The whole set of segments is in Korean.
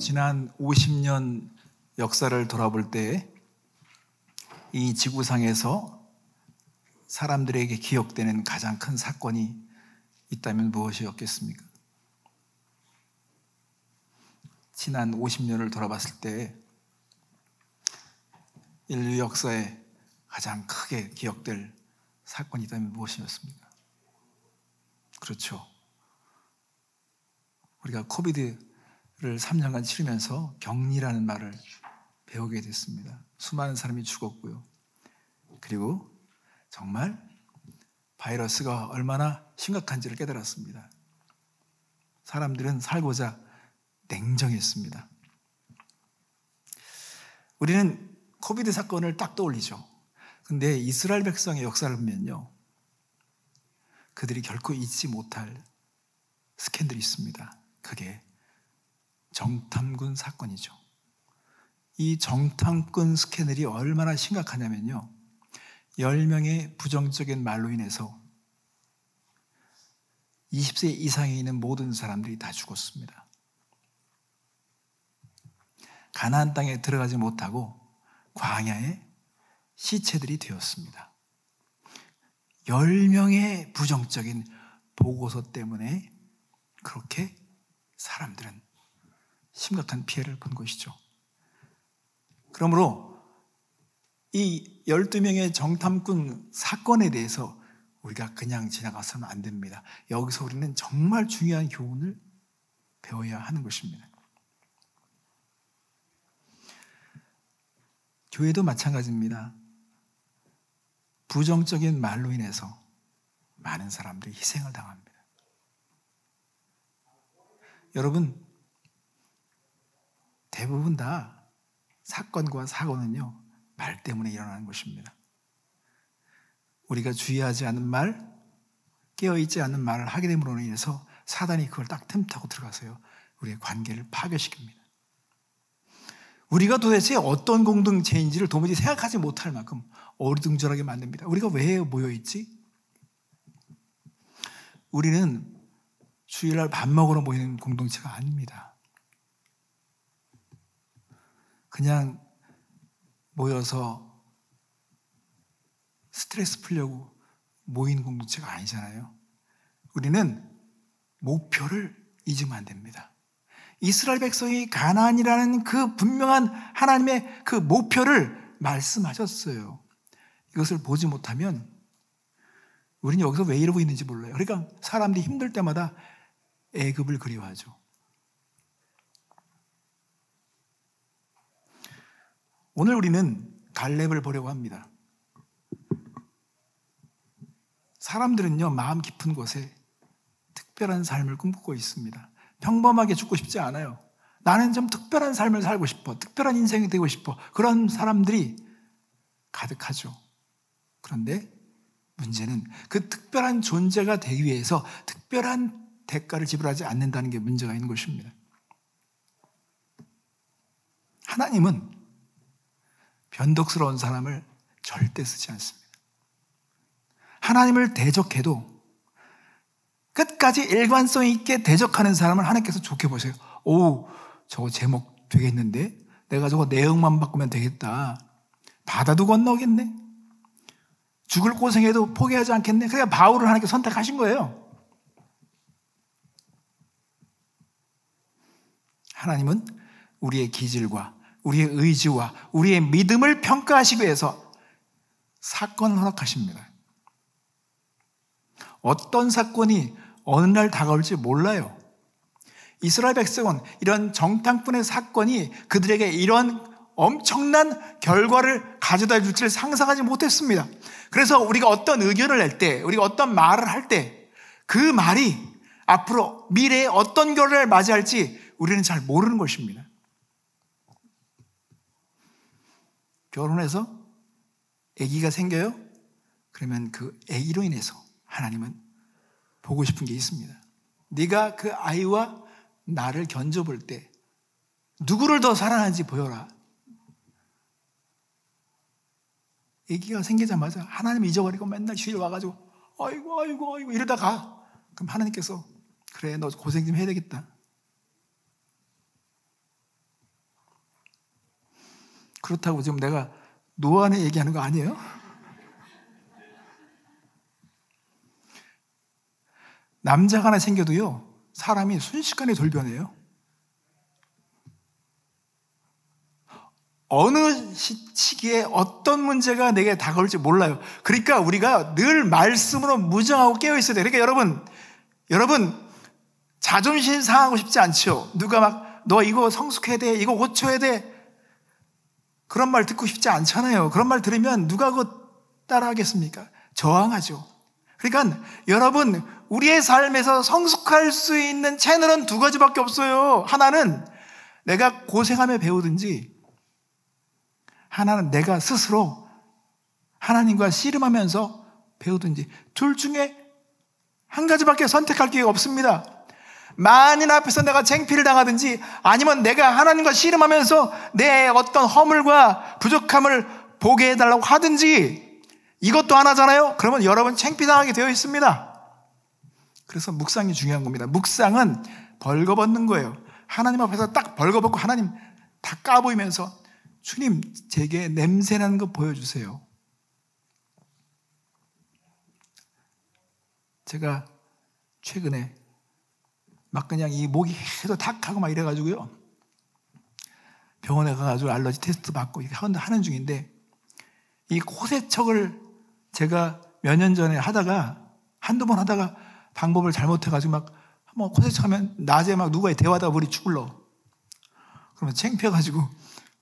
지난 50년 역사를 돌아볼 때 이 지구상에서 사람들에게 기억되는 가장 큰 사건이 있다면 무엇이었겠습니까? 지난 50년을 돌아봤을 때 인류 역사에 가장 크게 기억될 사건이 있다면 무엇이었습니까? 그렇죠. 우리가 코비드를 3년간 치르면서 격리라는 말을 배우게 됐습니다. 수많은 사람이 죽었고요. 그리고 정말 바이러스가 얼마나 심각한지를 깨달았습니다. 사람들은 살고자 냉정했습니다. 우리는 코비드 사건을 딱 떠올리죠. 근데 이스라엘 백성의 역사를 보면요, 그들이 결코 잊지 못할 스캔들이 있습니다. 그게 정탐꾼 사건이죠. 이 정탐꾼 스캔들이 얼마나 심각하냐면요, 10명의 부정적인 말로 인해서 20세 이상에 있는 모든 사람들이 다 죽었습니다. 가나안 땅에 들어가지 못하고 광야에 시체들이 되었습니다. 10명의 부정적인 보고서 때문에 그렇게 사람들은 심각한 피해를 본 것이죠. 그러므로 이 12명의 정탐꾼 사건에 대해서 우리가 그냥 지나가서는 안 됩니다. 여기서 우리는 정말 중요한 교훈을 배워야 하는 것입니다. 교회도 마찬가지입니다. 부정적인 말로 인해서 많은 사람들이 희생을 당합니다. 여러분, 대부분 다 사건과 사고는요, 말 때문에 일어나는 것입니다. 우리가 주의하지 않은 말, 깨어있지 않은 말을 하게 됨으로 인해서 사단이 그걸 딱 틈타고 들어가서요, 우리의 관계를 파괴시킵니다. 우리가 도대체 어떤 공동체인지를 도무지 생각하지 못할 만큼 어리둥절하게 만듭니다. 우리가 왜 모여있지? 우리는 주일날 밥 먹으러 모이는 공동체가 아닙니다. 그냥 모여서 스트레스 풀려고 모인 공동체가 아니잖아요. 우리는 목표를 잊으면 안 됩니다. 이스라엘 백성이 가나안이라는 그 분명한 하나님의 그 목표를 말씀하셨어요. 이것을 보지 못하면 우리는 여기서 왜 이러고 있는지 몰라요. 그러니까 사람들이 힘들 때마다 애굽을 그리워하죠. 오늘 우리는 갈렙을 보려고 합니다. 사람들은요, 마음 깊은 곳에 특별한 삶을 꿈꾸고 있습니다. 평범하게 죽고 싶지 않아요. 나는 좀 특별한 삶을 살고 싶어. 특별한 인생이 되고 싶어. 그런 사람들이 가득하죠. 그런데 문제는 그 특별한 존재가 되기 위해서 특별한 대가를 지불하지 않는다는 게 문제가 있는 것입니다. 하나님은 변덕스러운 사람을 절대 쓰지 않습니다. 하나님을 대적해도 끝까지 일관성 있게 대적하는 사람을 하나님께서 좋게 보세요. 오, 저거 제목 되겠는데? 내가 저거 내용만 바꾸면 되겠다. 바다도 건너겠네? 죽을 고생해도 포기하지 않겠네? 그러니까 바울을 하나님께서 선택하신 거예요. 하나님은 우리의 기질과 우리의 의지와 우리의 믿음을 평가하시기 위해서 사건을 허락하십니다. 어떤 사건이 어느 날 다가올지 몰라요. 이스라엘 백성은 이런 정탐꾼의 사건이 그들에게 이런 엄청난 결과를 가져다 줄지를 상상하지 못했습니다. 그래서 우리가 어떤 의견을 낼 때, 우리가 어떤 말을 할 때 그 말이 앞으로 미래에 어떤 결과를 맞이할지 우리는 잘 모르는 것입니다. 결혼해서 아기가 생겨요? 그러면 그 아기로 인해서 하나님은 보고 싶은 게 있습니다. 네가 그 아이와 나를 견져볼 때 누구를 더 사랑하는지 보여라. 아기가 생기자마자 하나님 잊어버리고 맨날 주일 와가지고 아이고 이러다가 그럼 하나님께서 그래 너 고생 좀 해야 되겠다. 그렇다고 지금 내가 노안에 얘기하는 거 아니에요? 남자가 하나 생겨도요, 사람이 순식간에 돌변해요. 어느 시기에 어떤 문제가 내게 다가올지 몰라요. 그러니까 우리가 늘 말씀으로 무장하고 깨어있어야 돼요. 그러니까 여러분 자존심 상하고 싶지 않죠? 누가 막 너 이거 성숙해야 돼, 이거 고쳐야 돼, 그런 말 듣고 싶지 않잖아요. 그런 말 들으면 누가 그거 따라하겠습니까? 저항하죠. 그러니까 여러분, 우리의 삶에서 성숙할 수 있는 채널은 두 가지밖에 없어요. 하나는 내가 고생하며 배우든지, 하나는 내가 스스로 하나님과 씨름하면서 배우든지, 둘 중에 한 가지밖에 선택할 기회가 없습니다. 만인 앞에서 내가 창피를 당하든지, 아니면 내가 하나님과 씨름하면서 내 어떤 허물과 부족함을 보게 해달라고 하든지, 이것도 하나잖아요. 그러면 여러분 창피당하게 되어 있습니다. 그래서 묵상이 중요한 겁니다. 묵상은 벌거벗는 거예요. 하나님 앞에서 딱 벌거벗고 하나님 다 까보이면서, 주님 제게 냄새나는 거 보여주세요. 제가 최근에 막 그냥 이 목이 계속 탁하고 막 이래가지고요, 병원에 가가지고 알러지 테스트 받고 이렇게 하는 중인데, 이 코세척을 제가 몇 년 전에 하다가, 한두 번 하다가 방법을 잘못해가지고 막 한번 코세척하면 낮에 막 누가 대화하다가 머리 죽을러. 그러면 창피해가지고,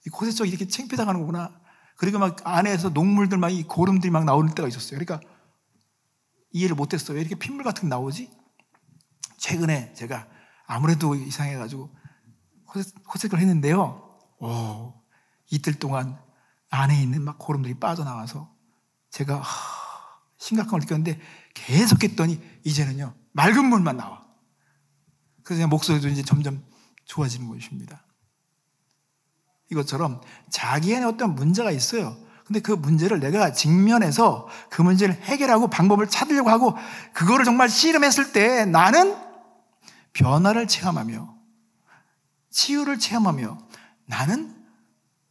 이 코세척이 이렇게 창피당하는 거구나. 그리고 막 안에서 녹물들 막 이 고름들이 막 나오는 때가 있었어요. 그러니까 이해를 못했어요. 왜 이렇게 핏물 같은 게 나오지? 최근에 제가 아무래도 이상해가지고 코세척을 했는데요, 이틀 동안 안에 있는 막 고름들이 빠져나와서 제가 심각한 걸 느꼈는데, 계속 했더니 이제는요 맑은 물만 나와. 그래서 제 목소리도 이제 점점 좋아지는 것입니다. 이것처럼 자기에는 어떤 문제가 있어요. 근데 그 문제를 내가 직면해서 그 문제를 해결하고 방법을 찾으려고 하고, 그거를 정말 씨름했을 때 나는 변화를 체험하며 치유를 체험하며 나는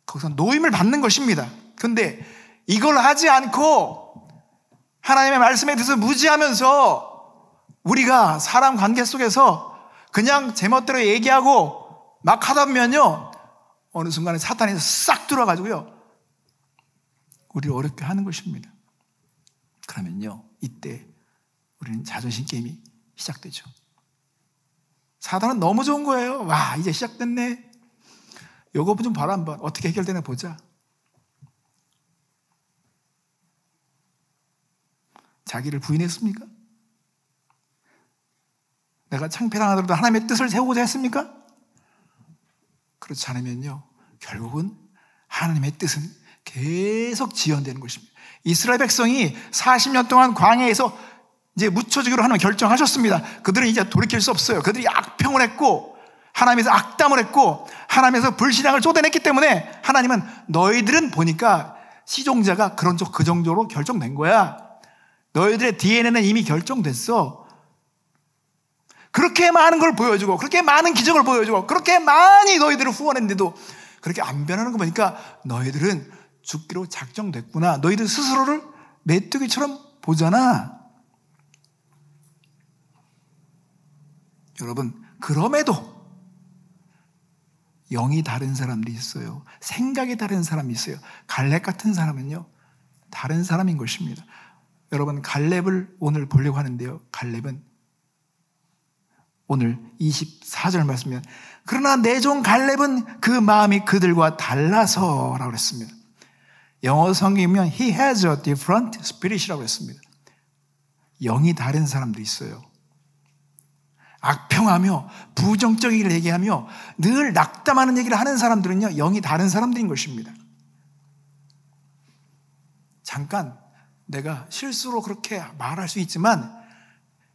거기서 노임을 받는 것입니다. 그런데 이걸 하지 않고 하나님의 말씀에 대해서 무지하면서 우리가 사람 관계 속에서 그냥 제멋대로 얘기하고 막 하다 보면요, 어느 순간에 사탄이 싹 들어와가지고요 우리를 어렵게 하는 것입니다. 그러면요, 이때 우리는 자존심 게임이 시작되죠. 사단은 너무 좋은 거예요. 와, 이제 시작됐네. 요거 좀 봐라, 한번 어떻게 해결되나 보자. 자기를 부인했습니까? 내가 창피당하더라도 하나님의 뜻을 세우고자 했습니까? 그렇지 않으면요, 결국은 하나님의 뜻은 계속 지연되는 것입니다. 이스라엘 백성이 40년 동안 광야에서 이제 묻혀지기로 하나님 결정하셨습니다. 그들은 이제 돌이킬 수 없어요. 그들이 악평을 했고 하나님에서 악담을 했고 하나님에서 불신앙을 쏟아냈기 때문에 하나님은 너희들은 보니까 시종자가 그 정도로 결정된 거야. 너희들의 DNA는 이미 결정됐어. 그렇게 많은 걸 보여주고 그렇게 많은 기적을 보여주고 그렇게 많이 너희들을 후원했는데도 그렇게 안 변하는 거 보니까 너희들은 죽기로 작정됐구나. 너희들 스스로를 메뚜기처럼 보잖아. 여러분, 그럼에도 영이 다른 사람들이 있어요. 생각이 다른 사람이 있어요. 갈렙 같은 사람은요, 다른 사람인 것입니다. 여러분, 갈렙을 오늘 보려고 하는데요, 갈렙은 오늘 24절 말씀이면, 그러나 내 종 갈렙은 그 마음이 그들과 달라서 라고 했습니다. 영어 성경이면 He has a different spirit이라고 했습니다. 영이 다른 사람도 있어요. 악평하며 부정적인 얘기를 얘기하며 늘 낙담하는 얘기를 하는 사람들은요, 영이 다른 사람들인 것입니다. 잠깐 내가 실수로 그렇게 말할 수 있지만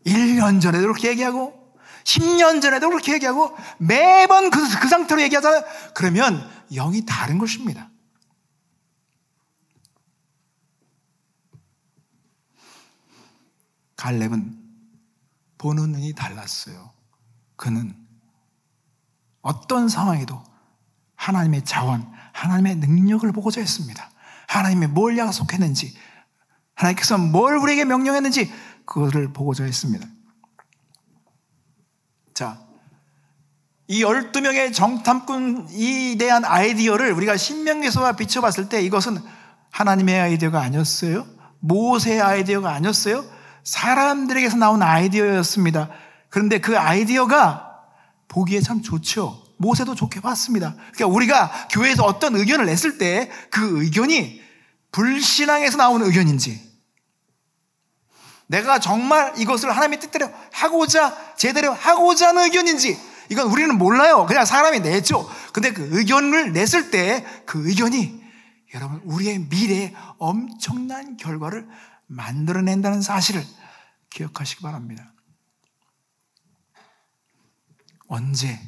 1년 전에도 그렇게 얘기하고 10년 전에도 그렇게 얘기하고 매번 그 상태로 얘기하잖아요. 그러면 영이 다른 것입니다. 갈렙은 보는 눈이 달랐어요. 그는 어떤 상황에도 하나님의 자원, 하나님의 능력을 보고자 했습니다. 하나님이 뭘 약속했는지, 하나님께서 뭘 우리에게 명령했는지 그것을 보고자 했습니다. 자, 이 12명의 정탐꾼에 대한 아이디어를 우리가 신명기서와 비춰봤을 때 이것은 하나님의 아이디어가 아니었어요. 모세의 아이디어가 아니었어요. 사람들에게서 나온 아이디어였습니다. 그런데 그 아이디어가 보기에 참 좋죠. 모세도 좋게 봤습니다. 그러니까 우리가 교회에서 어떤 의견을 냈을 때 그 의견이 불신앙에서 나온 의견인지, 내가 정말 이것을 하나님의 뜻대로 하고자, 제대로 하고자 하는 의견인지, 이건 우리는 몰라요. 그냥 사람이 내죠. 근데 그 의견을 냈을 때 그 의견이 여러분 우리의 미래에 엄청난 결과를 만들어낸다는 사실을 기억하시기 바랍니다. 언제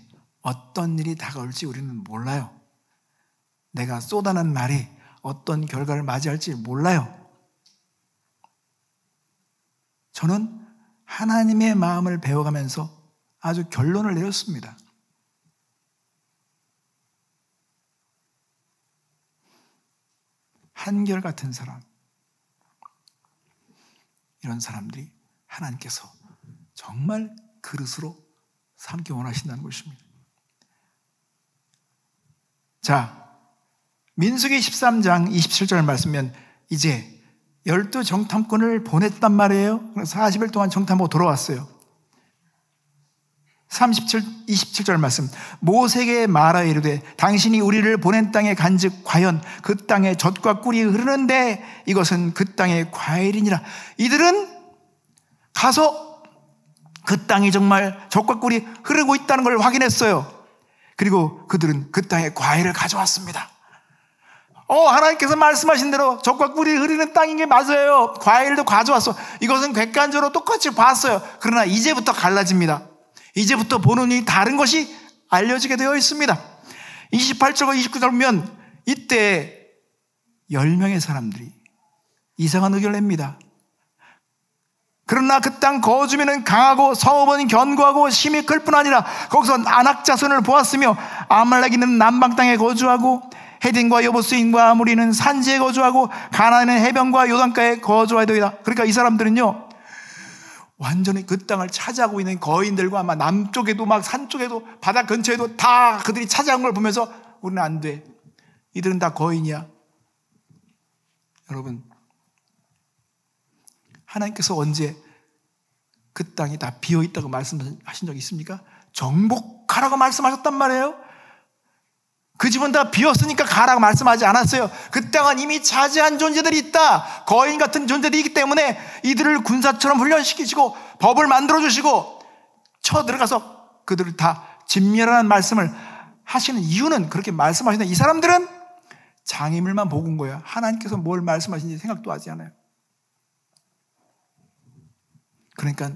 어떤 일이 다가올지 우리는 몰라요. 내가 쏟아낸 말이 어떤 결과를 맞이할지 몰라요. 저는 하나님의 마음을 배워가면서 아주 결론을 내렸습니다. 한결같은 사람, 이런 사람들이 하나님께서 정말 그릇으로 삼기 원하신다는 것입니다. 자, 민수기 13장 27절 말씀면 이제 12 정탐꾼을 보냈단 말이에요. 40일 동안 정탐하고 돌아왔어요. 27절 말씀. 모세에게 말하여 이르되 당신이 우리를 보낸 땅에 간즉 과연 그 땅에 젖과 꿀이 흐르는데 이것은 그 땅의 과일이니라. 이들은 가서 그 땅이 정말 젖과 꿀이 흐르고 있다는 걸 확인했어요. 그리고 그들은 그 땅의 과일을 가져왔습니다. 하나님께서 말씀하신 대로 젖과 꿀이 흐르는 땅인 게 맞아요. 과일도 가져왔어. 이것은 객관적으로 똑같이 봤어요. 그러나 이제부터 갈라집니다. 이제부터 보는 이 다른 것이 알려지게 되어 있습니다. 28절과 29절 보면 이때 10명의 사람들이 이상한 의견을 냅니다. 그러나 그 땅 거주민은 강하고 성읍은 견고하고 힘이 클 뿐 아니라 거기서 아낙 자손을 보았으며 아말렉인은 남방 땅에 거주하고 헤딘과 여부스인과 아무리는 산지에 거주하고 가나안은 해변과 요단가에 거주하더이다. 그러니까 이 사람들은요 완전히 그 땅을 차지하고 있는 거인들과 아마 남쪽에도 막 산 쪽에도 바다 근처에도 다 그들이 차지한 걸 보면서 우리는 안 돼. 이들은 다 거인이야. 여러분, 하나님께서 언제 그 땅이 다 비어있다고 말씀하신 적 있습니까? 정복하라고 말씀하셨단 말이에요. 그 집은 다 비었으니까 가라고 말씀하지 않았어요. 그 땅은 이미 차지한 존재들이 있다. 거인 같은 존재들이 있기 때문에 이들을 군사처럼 훈련시키시고 법을 만들어주시고 쳐들어가서 그들을 다 진멸하는 말씀을 하시는 이유는, 그렇게 말씀하시는 이 사람들은 장애물만 보고 온 거예요. 하나님께서 뭘 말씀하시는지 생각도 하지 않아요. 그러니까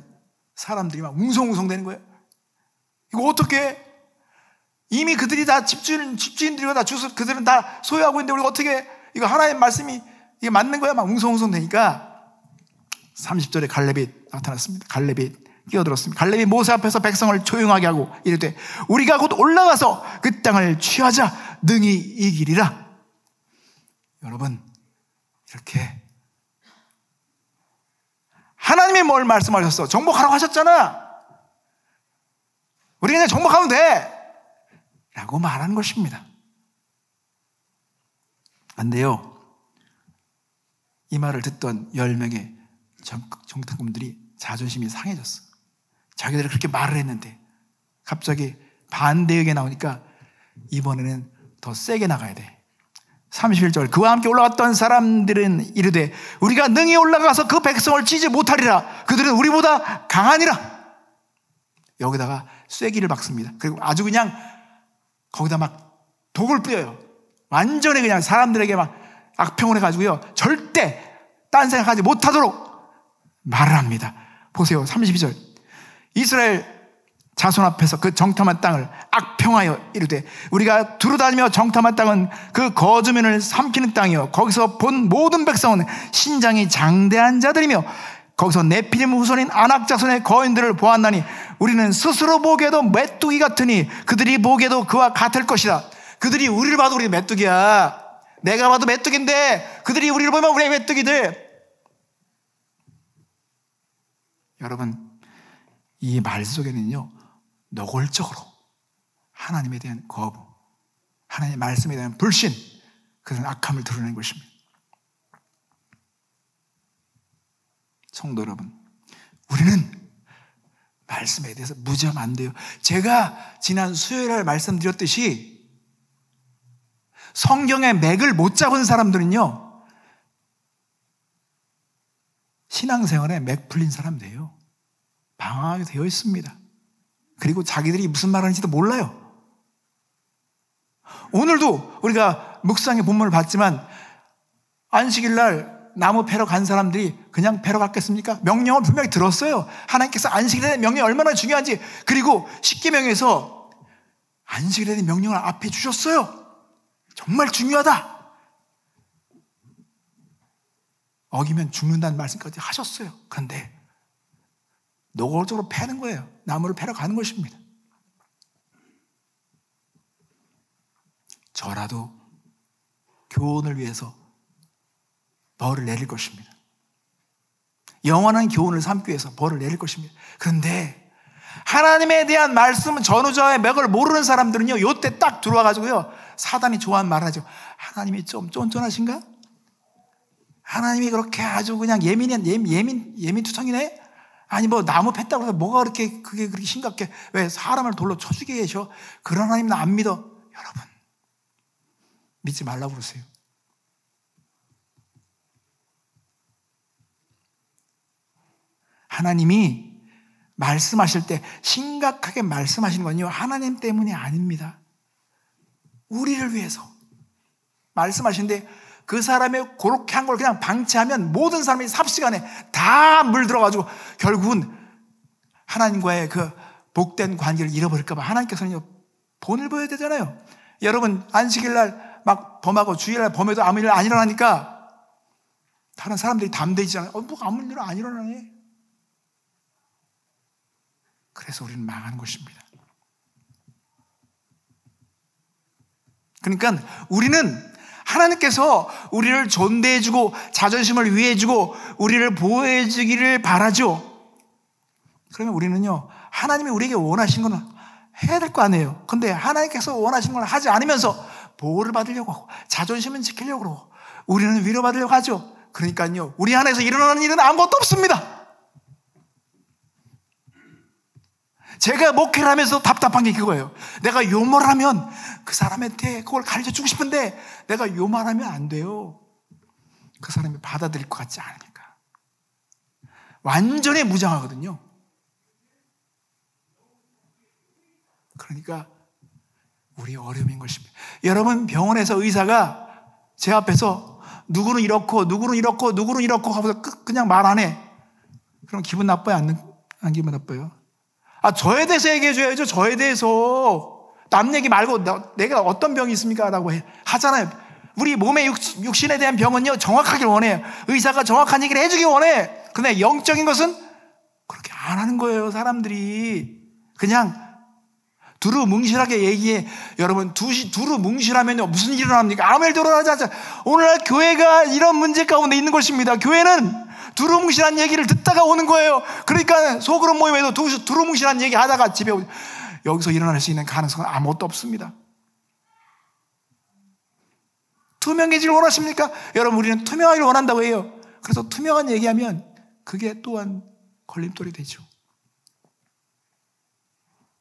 사람들이 막 웅성웅성 되는 거예요. 이거 어떻게 이미 그들이 다 집주인들이고 다 그들은 다 소유하고 있는데 우리가 어떻게 이거 하나님의 말씀이 이게 맞는 거야? 막 웅성웅성 되니까 30절에 갈렙이 나타났습니다. 갈렙이 끼어들었습니다. 갈렙이 모세 앞에서 백성을 조용하게 하고 이르되 우리가 곧 올라가서 그 땅을 취하자 능히 이기리라. 여러분, 이렇게 하나님이 뭘 말씀하셨어? 정복하라고 하셨잖아. 우리가 그냥 정복하면 돼 라고 말하는 것입니다. 그런데요, 이 말을 듣던 10명의 정탐꾼들이 자존심이 상해졌어. 자기들이 그렇게 말을 했는데 갑자기 반대 의견이 나오니까 이번에는 더 세게 나가야 돼. 31절, 그와 함께 올라갔던 사람들은 이르되 우리가 능히 올라가서 그 백성을 치지 못하리라. 그들은 우리보다 강하니라. 여기다가 쐐기를 박습니다. 그리고 아주 그냥 거기다 막 독을 뿌려요. 완전히 그냥 사람들에게 막 악평을 해가지고요, 절대 딴 생각하지 못하도록 말을 합니다. 보세요, 32절. 이스라엘 자손 앞에서 그 정탐한 땅을 악평하여 이르되 우리가 두루다니며 정탐한 땅은 그 거주민을 삼키는 땅이요 거기서 본 모든 백성은 신장이 장대한 자들이며 거기서 네피림 후손인 아낙 자손의 거인들을 보았나니 우리는 스스로 보기에도 메뚜기 같으니 그들이 보기에도 그와 같을 것이다. 그들이 우리를 봐도 우리 메뚜기야. 내가 봐도 메뚜기인데 그들이 우리를 보면 우리 메뚜기들. 여러분, 이 말 속에는요, 노골적으로 하나님에 대한 거부, 하나님의 말씀에 대한 불신, 그런 악함을 드러내는 것입니다. 성도 여러분, 우리는 말씀에 대해서 무지하면 안 돼요. 제가 지난 수요일에 말씀드렸듯이 성경의 맥을 못 잡은 사람들은요, 신앙생활에 맥 풀린 사람 돼요. 방황하게 되어 있습니다. 그리고 자기들이 무슨 말하는지도 몰라요. 오늘도 우리가 묵상의 본문을 봤지만 안식일 날 나무 패러 간 사람들이 그냥 패러 갔겠습니까? 명령을 분명히 들었어요. 하나님께서 안식일에 대한 명령이 얼마나 중요한지. 그리고 십계명에서 안식일에 대한 명령을 앞에 주셨어요. 정말 중요하다. 어기면 죽는다는 말씀까지 하셨어요. 그런데 노골적으로 패는 거예요. 나무를 패러 가는 것입니다. 저라도 교훈을 위해서 벌을 내릴 것입니다. 영원한 교훈을 삼기 위해서 벌을 내릴 것입니다. 그런데 하나님에 대한 말씀은 전후좌의 맥을 모르는 사람들은요, 요때 딱 들어와가지고요, 사단이 좋아하는 말을 하죠. 하나님이 좀 쫀쫀하신가? 하나님이 그렇게 아주 그냥 예민투성이네? 아니 뭐 나무 팼다고 해서 뭐가 그게 그렇게 심각해? 왜 사람을 돌로 쳐주게 계셔? 그런 하나님은 안 믿어. 여러분, 믿지 말라고 그러세요. 하나님이 말씀하실 때 심각하게 말씀하시는 건요, 하나님 때문이 아닙니다. 우리를 위해서 말씀하시는데, 그 사람의 그렇게 한 걸 그냥 방치하면 모든 사람이 삽시간에 다 물들어가지고 결국은 하나님과의 그 복된 관계를 잃어버릴까봐 하나님께서는 본을 보여야 되잖아요. 여러분, 안식일날 막 범하고 주일날 범해도 아무 일 안 일어나니까 다른 사람들이 담대해지잖아요. 뭐 아무 일 안 일어나네. 그래서 우리는 망하는 것입니다. 그러니까 우리는 하나님께서 우리를 존대해주고 자존심을 위해주고 우리를 보호해주기를 바라죠. 그러면 우리는요, 하나님이 우리에게 원하시는 건 해야 될 거 아니에요. 근데 하나님께서 원하시는 걸 하지 않으면서 보호를 받으려고 하고 자존심은 지키려고 하고 우리는 위로받으려고 하죠. 그러니까요, 우리 안에서 일어나는 일은 아무것도 없습니다. 제가 목회를 하면서 답답한 게 그거예요. 내가 요 말하면 그 사람한테 그걸 가르쳐주고 싶은데 내가 요 말하면 안 돼요. 그 사람이 받아들일 것 같지 않으니까. 완전히 무장하거든요. 그러니까 우리 어려움인 것입니다. 여러분, 병원에서 의사가 제 앞에서 누구는 이렇고 누구는 이렇고 누구는 이렇고 하면서 그냥 말 안 해. 그럼 기분 나빠요? 안 기분 나빠요? 저에 대해서 얘기해줘야죠. 저에 대해서. 남 얘기 말고 내가 어떤 병이 있습니까? 라고 하잖아요. 우리 몸의 육신에 대한 병은요, 정확하길 원해요. 의사가 정확한 얘기를 해주길 원해. 근데 영적인 것은 그렇게 안 하는 거예요. 사람들이 그냥 두루뭉실하게 얘기해. 여러분, 두루뭉실하면 무슨 일이 일어납니까? 아무 일도 일어나지 않죠. 오늘날 교회가 이런 문제 가운데 있는 것입니다. 교회는 두루뭉실한 얘기를 듣다가 오는 거예요. 그러니까 소그룹 모임에도 두루뭉실한 얘기 하다가 집에 오죠. 여기서 일어날 수 있는 가능성은 아무것도 없습니다. 투명해지길 원하십니까? 여러분, 우리는 투명하기를 원한다고 해요. 그래서 투명한 얘기하면 그게 또한 걸림돌이 되죠.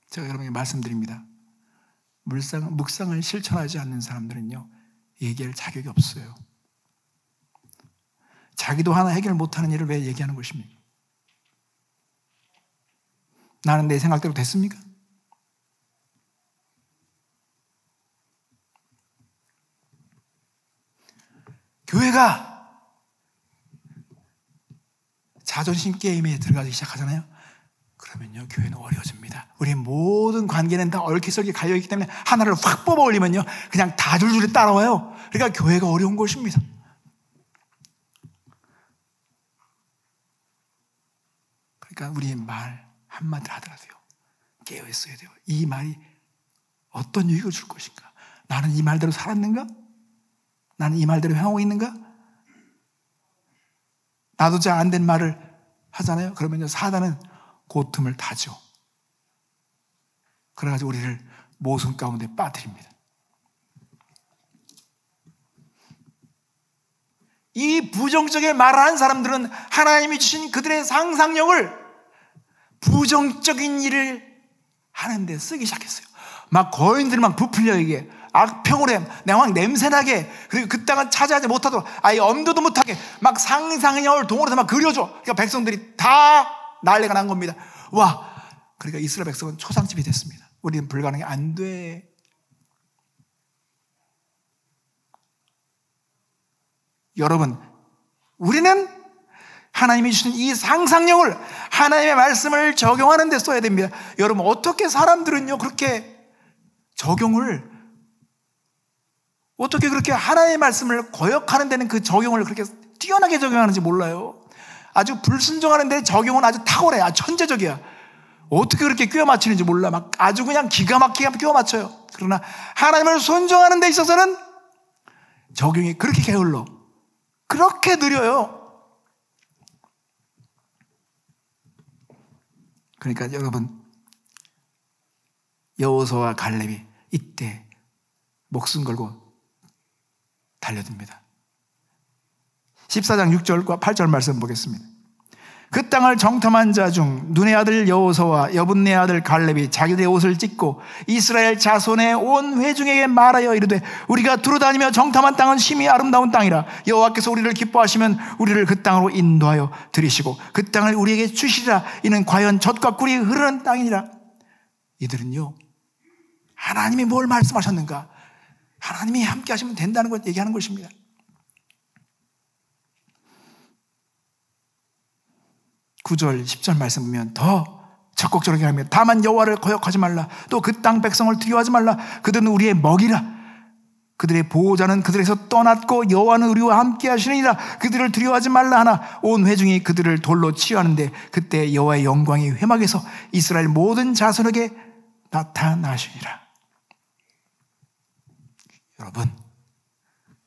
제가 여러분에게 말씀드립니다. 묵상을 실천하지 않는 사람들은요, 얘기할 자격이 없어요. 자기도 하나 해결 못하는 일을 왜 얘기하는 것입니까? 나는 내 생각대로 됐습니까? 교회가 자존심 게임에 들어가기 시작하잖아요. 그러면요, 교회는 어려워집니다. 우리 모든 관계는 다 얽히설기 갈려있기 때문에 하나를 확 뽑아 올리면요, 그냥 다 줄줄이 따라와요. 그러니까 교회가 어려운 것입니다. 그러니까 우리의 말 한마디 하더라도요, 깨어 있어야 돼요. 이 말이 어떤 유익을 줄 것인가? 나는 이 말대로 살았는가? 나는 이 말대로 행하고 있는가? 나도 잘 안 된 말을 하잖아요. 그러면 사단은 그 틈을 타죠. 그래가지고 우리를 모순 가운데 빠뜨립니다. 이 부정적인 말을 하는 사람들은 하나님이 주신 그들의 상상력을 부정적인 일을 하는데 쓰기 시작했어요. 막 거인들이 막 부풀려 이게 악평으로 해, 막 냄새나게, 그리고 그 땅을 차지하지 못하도록 아예 엄두도 못하게 막 상상력을 동원해서 막 그려줘. 그러니까 백성들이 다 난리가 난 겁니다. 와, 그러니까 이스라엘 백성은 초상집이 됐습니다. 우리는 불가능해, 안 돼. 여러분, 우리는 하나님이 주신 이 상상력을 하나님의 말씀을 적용하는 데 써야 됩니다. 여러분, 어떻게 사람들은요 그렇게 적용을, 어떻게 그렇게 하나님의 말씀을 거역하는 데는 그 적용을 그렇게 뛰어나게 적용하는지 몰라요. 아주 불순종하는 데 적용은 아주 탁월해, 아주 천재적이야. 어떻게 그렇게 끼워 맞추는지 몰라. 막 아주 그냥 기가 막히게 끼워 맞춰요. 그러나 하나님을 순종하는 데 있어서는 적용이 그렇게 게을러, 그렇게 느려요. 그러니까 여러분, 여호수아와 갈렙이 이때 목숨 걸고 달려듭니다. 14장 6절과 8절 말씀 보겠습니다. 그 땅을 정탐한 자 중 눈의 아들 여호수아와 여분네 아들 갈렙이 자기들의 옷을 찢고 이스라엘 자손의 온 회중에게 말하여 이르되 우리가 두루다니며 정탐한 땅은 심히 아름다운 땅이라 여호와께서 우리를 기뻐하시면 우리를 그 땅으로 인도하여 들이시고 그 땅을 우리에게 주시리라. 이는 과연 젖과 꿀이 흐르는 땅이니라. 이들은요, 하나님이 뭘 말씀하셨는가, 하나님이 함께 하시면 된다는 것 얘기하는 것입니다. (9절) (10절) 말씀 보면 더 적극적으로 얘기합니다. 다만 여호와를 거역하지 말라. 또 그 땅 백성을 두려워하지 말라. 그들은 우리의 먹이라. 그들의 보호자는 그들에서 떠났고 여호와는 우리와 함께 하시느니라. 그들을 두려워하지 말라 하나 온 회중이 그들을 돌로 치유하는데 그때 여호와의 영광이 회막에서 이스라엘 모든 자손에게 나타나시니라. 여러분,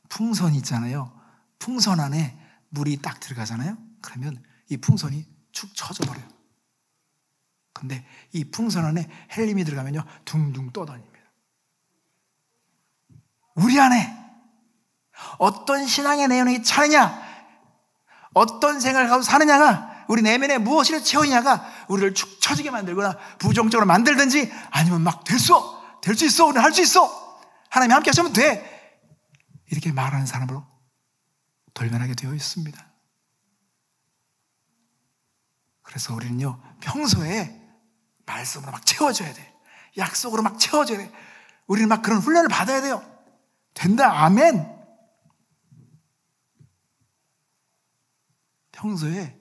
풍선이 있잖아요. 풍선 안에 물이 딱 들어가잖아요. 그러면 이 풍선이 축 처져 버려요. 근데 이 풍선 안에 헬림이 들어가면요 둥둥 떠다닙니다. 우리 안에 어떤 신앙의 내용이 차느냐, 어떤 생각을 가지고 사느냐가, 우리 내면에 무엇을 채우느냐가 우리를 축 처지게 만들거나 부정적으로 만들든지, 아니면 막 될 수 있어, 우리는 할 수 있어, 하나님이 함께 하시면 돼, 이렇게 말하는 사람으로 돌변하게 되어 있습니다. 그래서 우리는요 평소에 말씀으로 막 채워줘야 돼. 약속으로 막 채워줘야 돼. 우리는 막 그런 훈련을 받아야 돼요. 된다, 아멘. 평소에,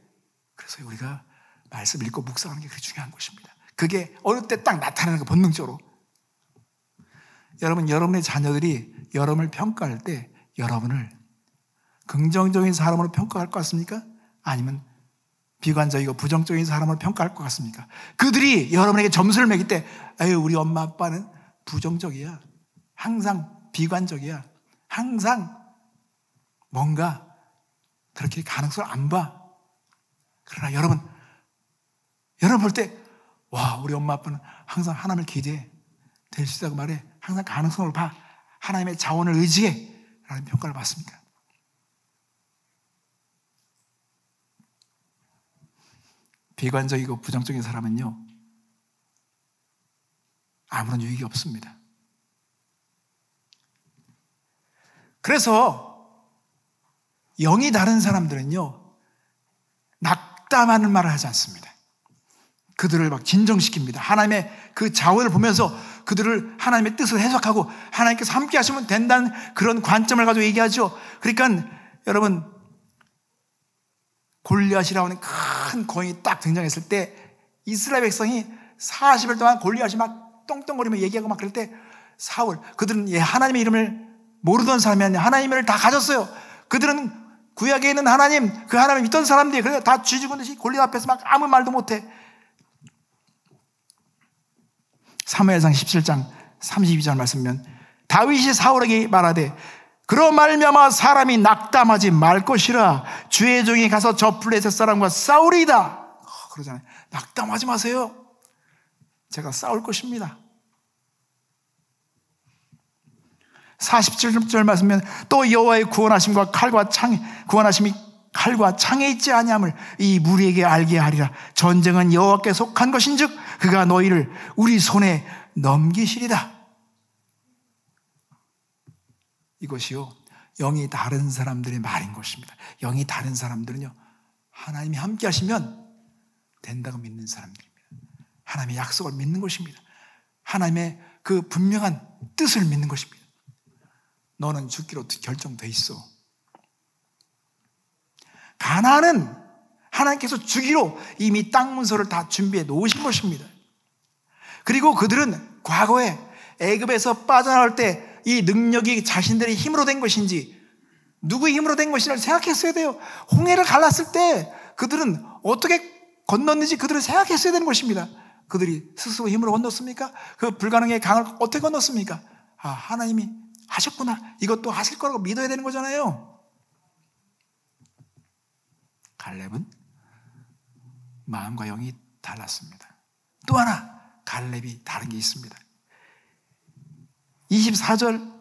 그래서 우리가 말씀 읽고 묵상하는 게 그렇게 중요한 것입니다. 그게 어느 때 딱 나타나는 거, 본능적으로. 여러분, 여러분의 자녀들이 여러분을 평가할 때 여러분을 긍정적인 사람으로 평가할 것 같습니까? 아니면 비관적이고 부정적인 사람으로 평가할 것 같습니까? 그들이 여러분에게 점수를 매길 때, 에휴, 우리 엄마 아빠는 부정적이야, 항상 비관적이야, 항상 뭔가 그렇게 가능성을 안 봐. 그러나 여러분 볼 때, 와, 우리 엄마 아빠는 항상 하나님을 기대해, 될 수 있다고 말해, 항상 가능성을 봐, 하나님의 자원을 의지해 라는 평가를 받습니다. 비관적이고 부정적인 사람은요 아무런 유익이 없습니다. 그래서 영이 다른 사람들은요 낙담하는 말을 하지 않습니다. 그들을 막 진정시킵니다. 하나님의 그 자원을 보면서 그들을 하나님의 뜻을 해석하고 하나님께서 함께 하시면 된다는 그런 관점을 가지고 얘기하죠. 그러니까 여러분, 골리앗이라고 하는 큰 거인이 딱 등장했을 때 이스라엘 백성이 40일 동안 골리앗이 막 똥똥거리며 얘기하고 막 그럴 때 사울, 그들은 하나님의 이름을 모르던 사람이 아니라 하나님의 이름을 다 가졌어요. 그들은 구약에 있는 하나님, 그 하나님을 믿던 사람들이 그래서 다 쥐죽은 듯이 골리앗 앞에서 막 아무 말도 못해. 사무엘상 17장 32절 말씀이면 다 다윗이 사울에게 말하되 그로 말미암아 사람이 낙담하지 말 것이라 주의 종이 가서 저 블레셋 사람과 싸우리이다. 그러잖아요. 낙담하지 마세요. 제가 싸울 것입니다. 47절 말씀은 또 여호와의 구원하심과 구원하심이 칼과 창에 있지 아니함을 이 무리에게 알게 하리라. 전쟁은 여호와께 속한 것인즉 그가 너희를 우리 손에 넘기시리다. 이것이요, 영이 다른 사람들의 말인 것입니다. 영이 다른 사람들은요, 하나님이 함께 하시면 된다고 믿는 사람들입니다. 하나님의 약속을 믿는 것입니다. 하나님의 그 분명한 뜻을 믿는 것입니다. 너는 죽기로 결정돼 있어. 가나안은 하나님께서 주기로 이미 땅 문서를 다 준비해 놓으신 것입니다. 그리고 그들은 과거에 애굽에서 빠져나올 때 이 능력이 자신들의 힘으로 된 것인지 누구의 힘으로 된 것인지를 생각했어야 돼요. 홍해를 갈랐을 때 그들은 어떻게 건넜는지 그들은 생각했어야 되는 것입니다. 그들이 스스로 힘으로 건넜습니까? 그 불가능의 강을 어떻게 건넜습니까? 하나님이 하셨구나. 이것도 하실 거라고 믿어야 되는 거잖아요. 갈렙은 마음과 영이 달랐습니다. 또 하나 갈렙이 다른 게 있습니다. 24절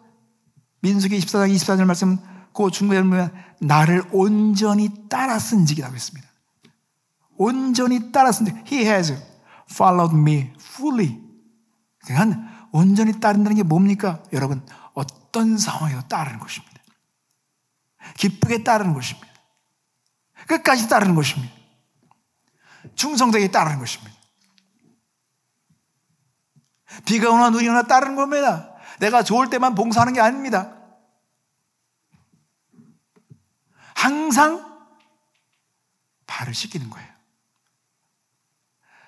민수기 24장 24절 말씀 그 중간에 보면 나를 온전히 따랐은지라고 했습니다. 온전히 따랐은지 He has followed me fully. 그러니까 온전히 따른다는 게 뭡니까? 여러분, 어떤 상황에도 따르는 것입니다. 기쁘게 따르는 것입니다. 끝까지 따르는 것입니다. 충성되게 따르는 것입니다. 비가 오나 눈이 오나 따르는 겁니다. 내가 좋을 때만 봉사하는 게 아닙니다. 항상 발을 씻기는 거예요.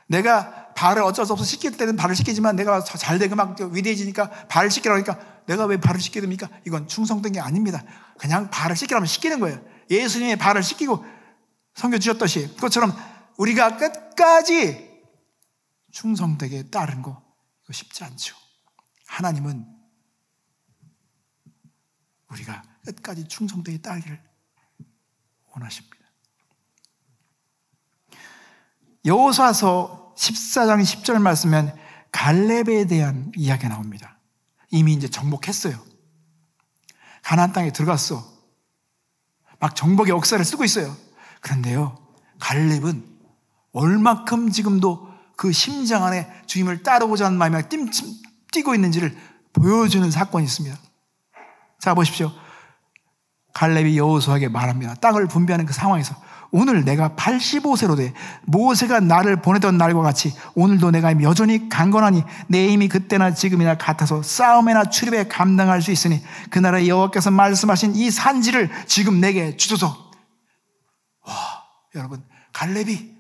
내가 발을 어쩔 수 없어 씻길 때는 발을 씻기지만 내가 잘 되고 막 위대해지니까 발을 씻기라고 하니까 내가 왜 발을 씻게 됩니까? 이건 충성된 게 아닙니다. 그냥 발을 씻기라면 씻기는 거예요. 예수님의 발을 씻기고 선교 주셨듯이 그것처럼 우리가 끝까지 충성되게 따르는 거 이거 쉽지 않죠. 하나님은 우리가 끝까지 충성되게 따르기를 원하십니다. 여호수아서 14장 10절 말씀은 갈렙에 대한 이야기가 나옵니다. 이미 이제 정복했어요. 가나안 땅에 들어갔어. 막 정복의 역사를 쓰고 있어요. 그런데요, 갈렙은 얼마큼 지금도 그 심장 안에 주님을 따르고자 하는 마음이 뛰고 있는지를 보여주는 사건이 있습니다. 자, 보십시오. 갈렙이 여호수아에게 말합니다. 땅을 분배하는 그 상황에서 오늘 내가 85세로 돼 모세가 나를 보내던 날과 같이 오늘도 내가 여전히 강건하니 내 힘이 그때나 지금이나 같아서 싸움이나 출입에 감당할 수 있으니 그날에 여호와께서 말씀하신 이 산지를 지금 내게 주소서. 와, 여러분, 갈렙이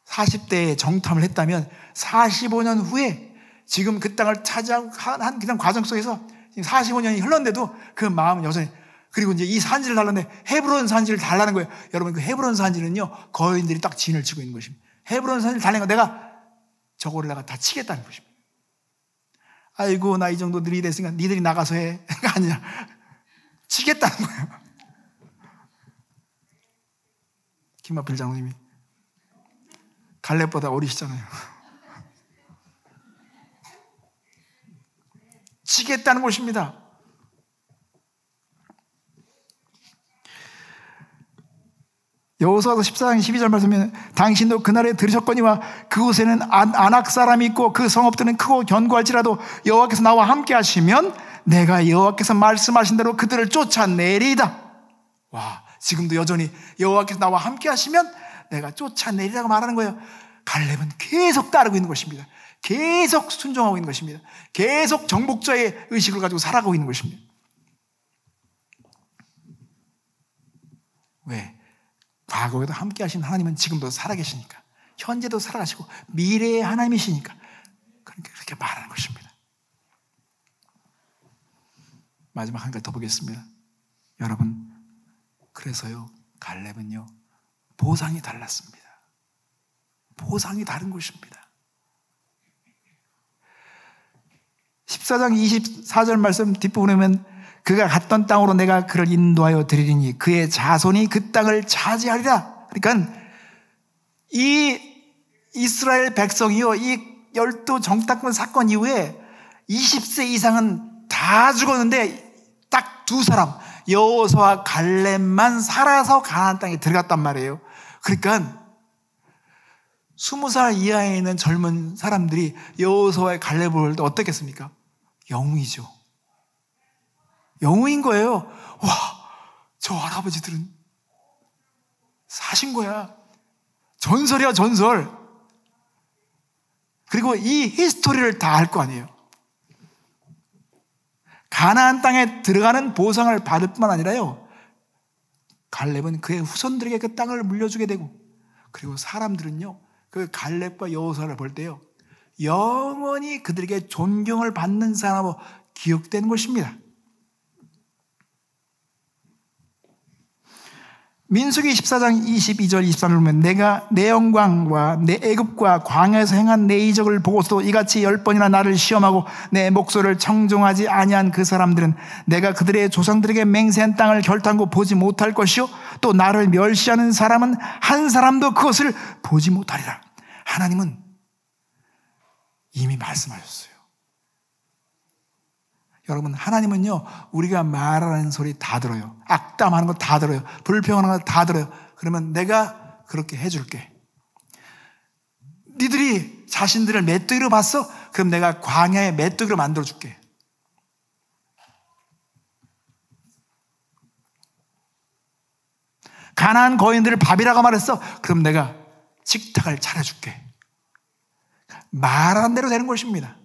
40대에 정탐을 했다면 45년 후에 지금 그 땅을 차지한 그냥 과정 속에서 지금 45년이 흘렀는데도 그 마음은 여전히, 그리고 이제 이 산지를 달라는데 헤브론 산지를 달라는 거예요. 여러분, 그 헤브론 산지는요, 거인들이 딱 진을 치고 있는 것입니다. 헤브론 산지를 달라는 거, 내가 저거를 내가 다 치겠다는 것입니다. 아이고, 나 이 정도 느리게 됐으니까 니들이 나가서 해. 아니야. 치겠다는 거예요. 김만필 장로님이 갈렙보다 어리시잖아요. 치겠다는 것입니다. 여호수아서 14장 12절 말씀에 당신도 그날에 들으셨거니와 그곳에는 아낙 사람이 있고 그 성읍들은 크고 견고할지라도 여호와께서 나와 함께 하시면 내가 여호와께서 말씀하신 대로 그들을 쫓아내리이다. 와, 지금도 여전히 여호와께서 나와 함께 하시면 내가 쫓아내리라고 말하는 거예요. 갈렙은 계속 따르고 있는 것입니다. 계속 순종하고 있는 것입니다. 계속 정복자의 의식을 가지고 살아가고 있는 것입니다. 왜? 과거에도 함께 하신 하나님은 지금도 살아계시니까, 현재도 살아가시고 미래의 하나님이시니까 그렇게 말하는 것입니다. 마지막 한 가지 더 보겠습니다. 여러분, 그래서요, 갈렙은요, 보상이 달랐습니다. 보상이 다른 것입니다. 14장 24절 말씀 뒷부분에 보면 그가 갔던 땅으로 내가 그를 인도하여 드리리니 그의 자손이 그 땅을 차지하리라. 그러니까 이 이스라엘 백성이요, 이 12 정탐꾼 사건 이후에 20세 이상은 다 죽었는데 딱 두 사람, 여호수아와 갈렙만 살아서 가나안 땅에 들어갔단 말이에요. 그러니까 20살 이하에 있는 젊은 사람들이 여호수아의 갈렙을 볼 때 어떻겠습니까? 영웅이죠. 영웅인 거예요. 와, 저 할아버지들은 사신 거야. 전설이야, 전설. 그리고 이 히스토리를 다 알 거 아니에요. 가나안 땅에 들어가는 보상을 받을 뿐만 아니라요, 갈렙은 그의 후손들에게 그 땅을 물려주게 되고, 그리고 사람들은요, 그 갈렙과 여호수아를 볼 때요, 영원히 그들에게 존경을 받는 사람으로 기억되는 것입니다. 민수기 14장 22절 23절 보면 내가 내 영광과 내 애굽과 광야에서 행한 내 이적을 보고서도 이같이 10번이나 나를 시험하고 내 목소리를 청종하지 아니한 그 사람들은 내가 그들의 조상들에게 맹세한 땅을 결단코 보지 못할 것이요 또 나를 멸시하는 사람은 한 사람도 그것을 보지 못하리라. 하나님은 이미 말씀하셨어요. 여러분, 하나님은요, 우리가 말하는 소리 다 들어요. 악담하는 거 다 들어요. 불평하는 거 다 들어요. 그러면 내가 그렇게 해줄게. 니들이 자신들을 메뚜기로 봤어? 그럼 내가 광야의 메뚜기로 만들어줄게. 가나안 거인들을 밥이라고 말했어? 그럼 내가 식탁을 차려줄게. 말하는 대로 되는 것입니다.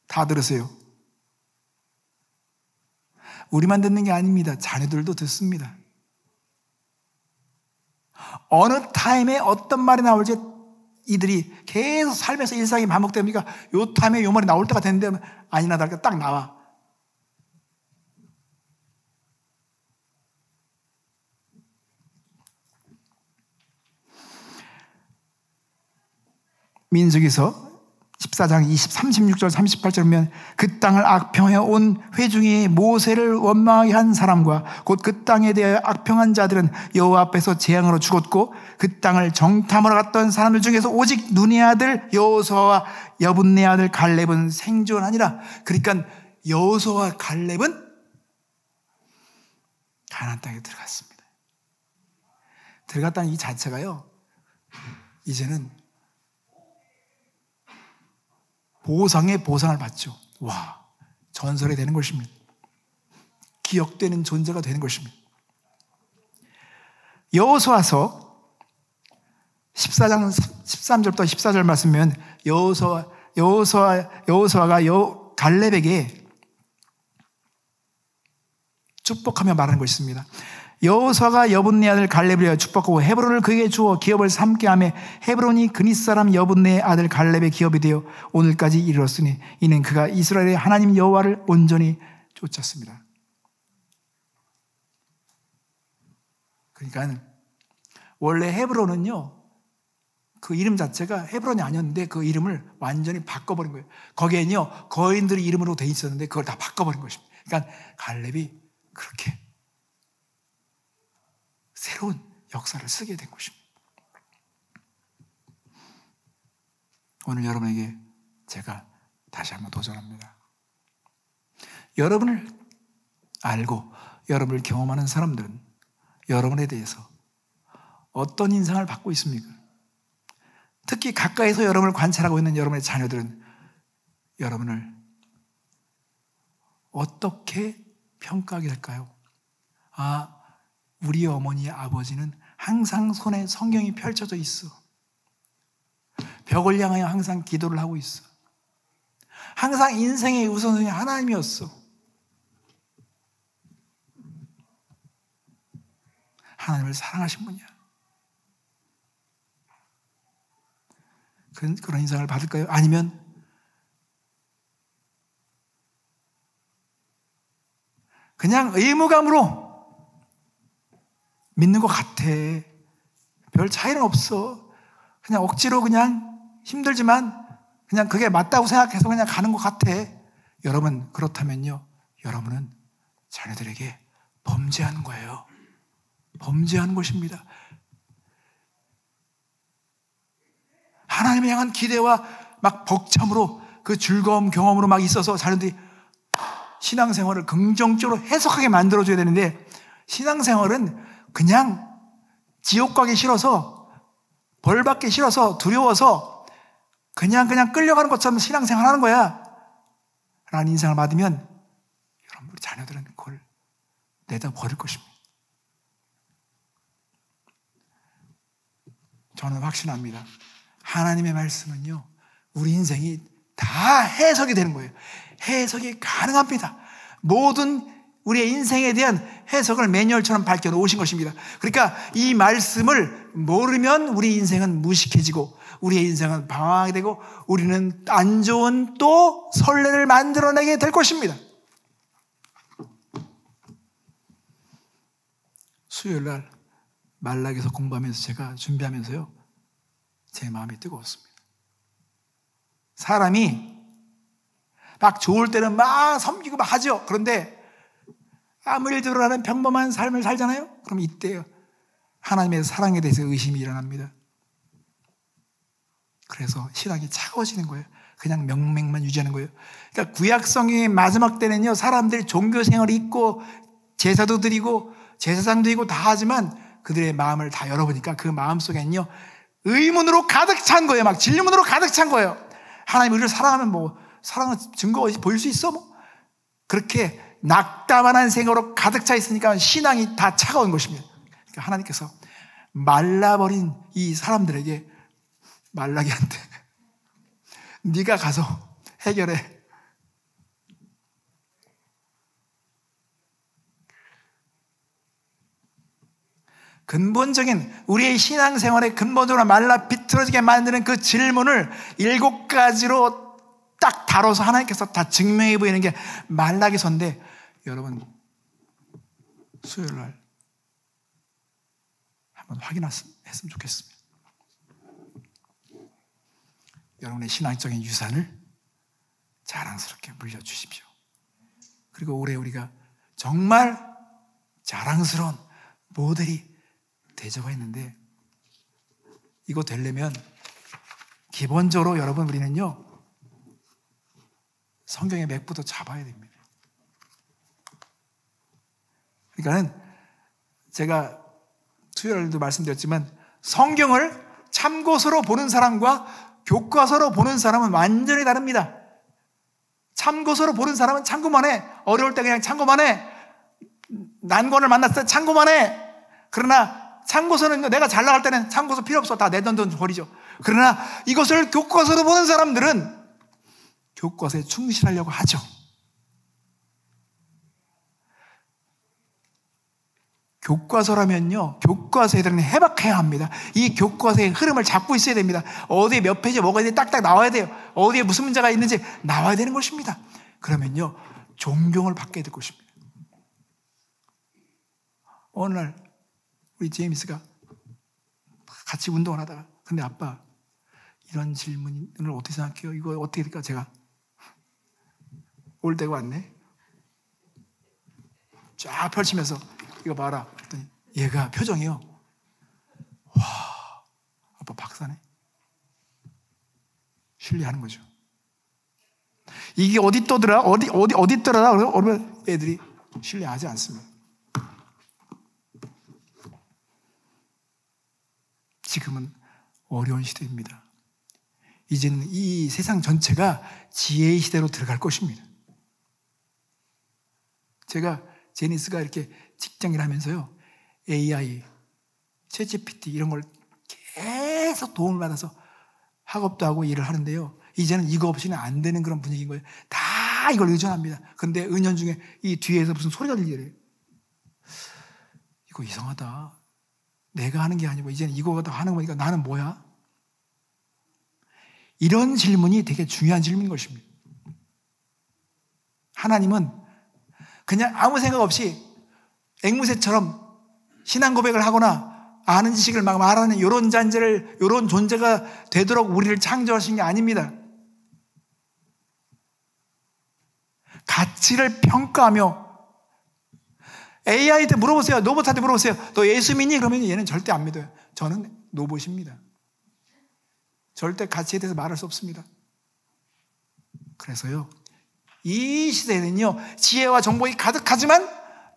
다 들으세요. 우리만 듣는 게 아닙니다. 자녀들도 듣습니다. 어느 타임에 어떤 말이 나올지 이들이 계속 살면서 일상이 반복됩니까? 요 타임에 요 말이 나올 때가 됐는데 아니나 다를까 딱 나와. 민수기서 14장 36절 38절 보면 그 땅을 악평해 온 회중이 모세를 원망하게 한 사람과 곧 그 땅에 대하여 악평한 자들은 여호와 앞에서 재앙으로 죽었고 그 땅을 정탐하러 갔던 사람들 중에서 오직 눈의 아들 여호수아와 여분네 아들 갈렙은 생존하니라. 그러니까 여호수아와 갈렙은 가나안 땅에 들어갔습니다. 들어갔다는 이 자체가요, 이제는 보상에 보상을 받죠. 와, 전설이 되는 것입니다. 기억되는 존재가 되는 것입니다. 여호수아서 14장 13절부터 14절 말씀이면 여호수아가 갈렙에게 축복하며 말하는 것이 있습니다. 여호수아가 여분네 아들 갈렙을 위하여 축복하고 헤브론을 그에게 주어 기업을 삼게 하며 헤브론이 그닛 사람 여분네 아들 갈렙의 기업이 되어 오늘까지 이르렀으니 이는 그가 이스라엘의 하나님 여호와를 온전히 쫓았습니다. 그러니까 원래 헤브론은요, 그 이름 자체가 헤브론이 아니었는데 그 이름을 완전히 바꿔버린 거예요. 거기에는요, 거인들의 이름으로 돼 있었는데 그걸 다 바꿔버린 것입니다. 그러니까 갈렙이 그렇게 새로운 역사를 쓰게 된 것입니다. 오늘 여러분에게 제가 다시 한번 도전합니다. 여러분을 알고 여러분을 경험하는 사람들은 여러분에 대해서 어떤 인상을 받고 있습니까? 특히 가까이서 여러분을 관찰하고 있는 여러분의 자녀들은 여러분을 어떻게 평가하게 될까요? 아, 우리 어머니의 아버지는 항상 손에 성경이 펼쳐져 있어. 벽을 향하여 항상 기도를 하고 있어. 항상 인생의 우선순위 하나님이었어. 하나님을 사랑하신 분이야. 그런 인상을 받을까요? 아니면 그냥 의무감으로 믿는 것 같아. 별 차이는 없어. 그냥 억지로 그냥 힘들지만 그냥 그게 맞다고 생각해서 그냥 가는 것 같아. 여러분, 그렇다면요, 여러분은 자녀들에게 범죄하는 거예요. 범죄하는 것입니다. 하나님을 향한 기대와 막 벅참으로 그 즐거움 경험으로 막 있어서 자녀들이 신앙생활을 긍정적으로 해석하게 만들어줘야 되는데, 신앙생활은 그냥 지옥 가기 싫어서, 벌 받기 싫어서, 두려워서 그냥 끌려가는 것처럼 신앙생활 하는 거야 라는 인상을 받으면 여러분, 우리 자녀들은 그걸 내다 버릴 것입니다. 저는 확신합니다. 하나님의 말씀은요, 우리 인생이 다 해석이 되는 거예요. 해석이 가능합니다. 모든 우리의 인생에 대한 해석을 매뉴얼처럼 밝혀놓으신 것입니다. 그러니까 이 말씀을 모르면 우리 인생은 무식해지고, 우리의 인생은 방황하게 되고, 우리는 안 좋은 또 선례를 만들어내게 될 것입니다. 수요일날 말라기서 공부하면서 제가 준비하면서요, 제 마음이 뜨거웠습니다. 사람이 막 좋을 때는 막 섬기고 막 하죠. 그런데 아무 일도 일어나는 평범한 삶을 살잖아요. 그럼 이때 하나님의 사랑에 대해서 의심이 일어납니다. 그래서 신앙이 차가워지는 거예요. 그냥 명맥만 유지하는 거예요. 그러니까 구약성경의 마지막 때는요, 사람들이 종교생활이 있고 제사도 드리고 제사장도 있고 다 하지만 그들의 마음을 다 열어보니까 그 마음속에는요, 의문으로 가득 찬 거예요. 막 질문으로 가득 찬 거예요. 하나님 우리를 사랑하면 뭐 사랑의 증거 보일 수 있어? 뭐 그렇게 낙담한 생각으로 가득 차 있으니까 신앙이 다 차가운 것입니다. 그러니까 하나님께서 말라버린 이 사람들에게 말라기한테 네가 가서 해결해. 근본적인 우리의 신앙생활에 근본적으로 말라 비틀어지게 만드는 그 질문을 7가지로 딱 다뤄서 하나님께서 다 증명해 보이는 게 말라기서인데, 여러분 수요일날 한번 확인했으면 좋겠습니다. 여러분의 신앙적인 유산을 자랑스럽게 물려주십시오. 그리고 올해 우리가 정말 자랑스러운 모델이 되자고 했는데, 이거 되려면 기본적으로 여러분 우리는요, 성경의 맥부터 잡아야 됩니다. 그러니까는 제가 수요일에도 말씀드렸지만, 성경을 참고서로 보는 사람과 교과서로 보는 사람은 완전히 다릅니다. 참고서로 보는 사람은 참고만 해. 어려울 때 그냥 참고만 해. 난관을 만났을 때 참고만 해. 그러나 참고서는 내가 잘 나갈 때는 참고서 필요 없어. 다 내 돈 버리죠. 그러나 이것을 교과서로 보는 사람들은 교과서에 충실하려고 하죠. 교과서라면요, 교과서에 대한 해박해야 합니다. 이 교과서의 흐름을 잡고 있어야 됩니다. 어디에 몇 페이지 뭐가 있는지 딱딱 나와야 돼요. 어디에 무슨 문제가 있는지 나와야 되는 것입니다. 그러면요, 존경을 받게 될 것입니다. 어느 날 우리 제임스가 같이 운동을 하다가, 근데 아빠 이런 질문을 어떻게 생각해요? 이거 어떻게 될까? 제가 올 때가 왔네. 쫙 펼치면서 이거 봐라. 그랬더니 얘가 표정이요, 와, 아빠 박사네. 신뢰하는 거죠. 이게 어디 있더라? 어디 있더라? 그러면 애들이 신뢰하지 않습니다. 지금은 어려운 시대입니다. 이제는 이 세상 전체가 지혜의 시대로 들어갈 것입니다. 제가 제니스가 이렇게 직장일 하면서요, AI, 챗GPT 이런 걸 계속 도움을 받아서 학업도 하고 일을 하는데요, 이제는 이거 없이는 안 되는 그런 분위기인 거예요. 다 이걸 의존합니다. 근데 은연중에 이 뒤에서 무슨 소리가 들리래요. 이거 이상하다. 내가 하는 게 아니고 이제는 이거가 다 하는 거니까 나는 뭐야? 이런 질문이 되게 중요한 질문인 것입니다. 하나님은 그냥 아무 생각 없이 앵무새처럼 신앙 고백을 하거나 아는 지식을 막 말하는 이런 존재가 되도록 우리를 창조하신 게 아닙니다. 가치를 평가하며, AI한테 물어보세요. 로봇한테 물어보세요. 너 예수 믿니? 그러면 얘는 절대 안 믿어요. 저는 로봇입니다. 절대 가치에 대해서 말할 수 없습니다. 그래서요, 이 시대는요, 지혜와 정보가 가득하지만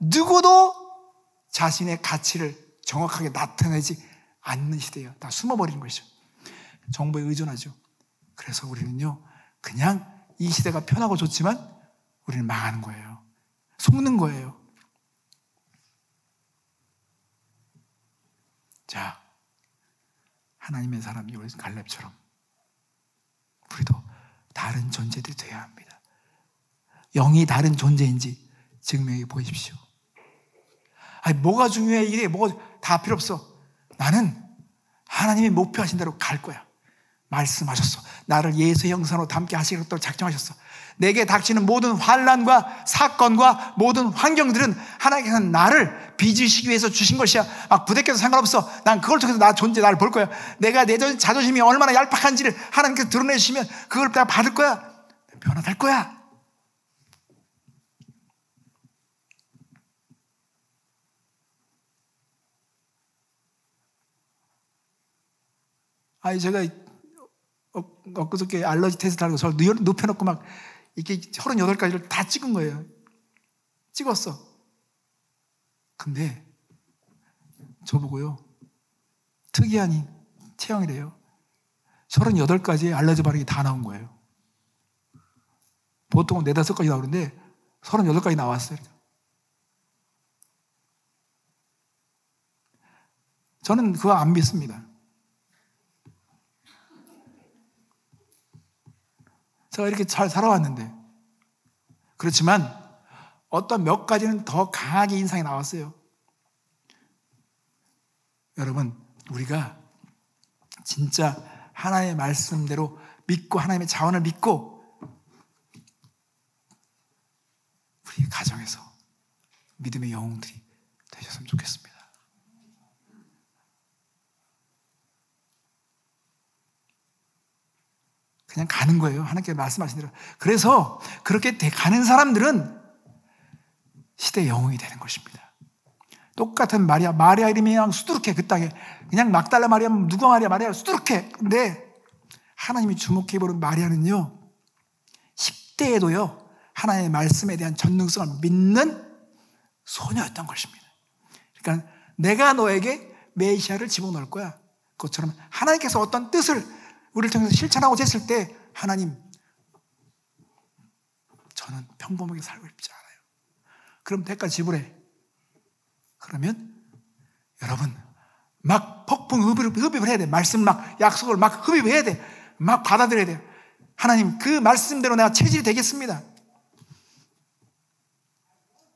누구도 자신의 가치를 정확하게 나타내지 않는 시대예요. 다 숨어버리는 것이죠. 정보에 의존하죠. 그래서 우리는요, 그냥 이 시대가 편하고 좋지만 우리는 망하는 거예요. 속는 거예요. 자, 하나님의 사람 우리 갈렙처럼 우리도 다른 존재들이 되어야 합니다. 영이 다른 존재인지 증명해 보십시오. 아니, 뭐가 중요해? 이게 뭐가 다 필요 없어. 나는 하나님이 목표하신 대로 갈 거야. 말씀하셨어. 나를 예수의 형상으로 닮게 하시겠다고 작정하셨어. 내게 닥치는 모든 환난과 사건과 모든 환경들은 하나님께서 나를 빚으시기 위해서 주신 것이야. 막 부대껴도 상관없어. 난 그걸 통해서 나 존재, 나를 볼 거야. 내가 내 자존심이 얼마나 얄팍한지를 하나님께서 드러내주시면 그걸 내가 받을 거야. 변화될 거야. 아니, 제가 엊그저께 알러지 테스트 하고 저를 눕혀놓고 막 이렇게 38가지를 다 찍은 거예요. 찍었어. 근데 저보고요, 특이한 체형이래요. 38가지의 알러지 반응이 다 나온 거예요. 보통은 4-5가지 나오는데 38가지 나왔어요. 저는 그거 안 믿습니다. 제가 이렇게 잘 살아왔는데. 그렇지만 어떤 몇 가지는 더 강하게 인상이 나왔어요. 여러분, 우리가 진짜 하나님의 말씀대로 믿고 하나님의 자원을 믿고 우리 가정에서 믿음의 영웅들이 되셨으면 좋겠습니다. 그냥 가는 거예요. 하나님께서 말씀하신 대로. 그래서 그렇게 가는 사람들은 시대의 영웅이 되는 것입니다. 똑같은 마리아 이름이 그냥 수두룩해. 그 땅에 그냥 막달라 마리아, 누가 마리아 수두룩해. 근데 하나님이 주목해보는 마리아는요, 10대에도요 하나님의 말씀에 대한 전능성을 믿는 소녀였던 것입니다. 그러니까 내가 너에게 메시아를 집어넣을 거야. 그것처럼 하나님께서 어떤 뜻을 우리를 통해서 실천하고자 했을 때, 하나님, 저는 평범하게 살고 싶지 않아요. 그럼 대가 지불해. 그러면 여러분 막 폭풍 흡입을 해야 돼. 말씀 막 약속을 막 흡입해야 돼. 막 받아들여야 돼. 하나님, 그 말씀대로 내가 체질이 되겠습니다.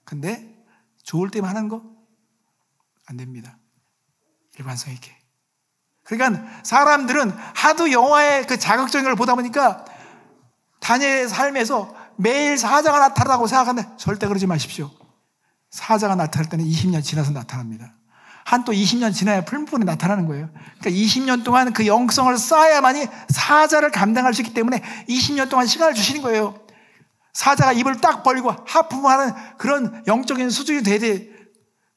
근데 좋을 때만 하는 거 안 됩니다. 일관성 있게. 그러니까 사람들은 하도 영화의 그 자극적인 걸 보다 보니까 다니엘의 삶에서 매일 사자가 나타나다고 생각하는데 절대 그러지 마십시오. 사자가 나타날 때는 20년 지나서 나타납니다. 한 또 20년 지나야 풀무원이 나타나는 거예요. 그러니까 20년 동안 그 영성을 쌓아야만이 사자를 감당할 수 있기 때문에 20년 동안 시간을 주시는 거예요. 사자가 입을 딱 벌리고 하품하는 그런 영적인 수준이 돼야 돼.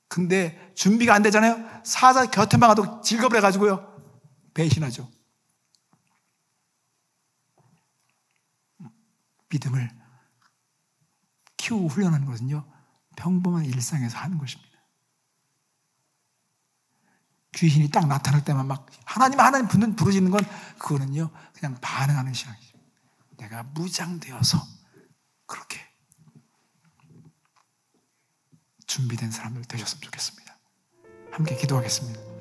근데 준비가 안 되잖아요. 사자 곁에만 가도 질겁을 해가지고요, 배신하죠. 믿음을 키우고 훈련하는 것은요, 평범한 일상에서 하는 것입니다. 귀신이 딱 나타날 때만 막 하나님 부르짖는 건, 그거는요 그냥 반응하는 신앙이죠. 내가 무장되어서 그렇게 준비된 사람들 되셨으면 좋겠습니다. 함께 기도하겠습니다.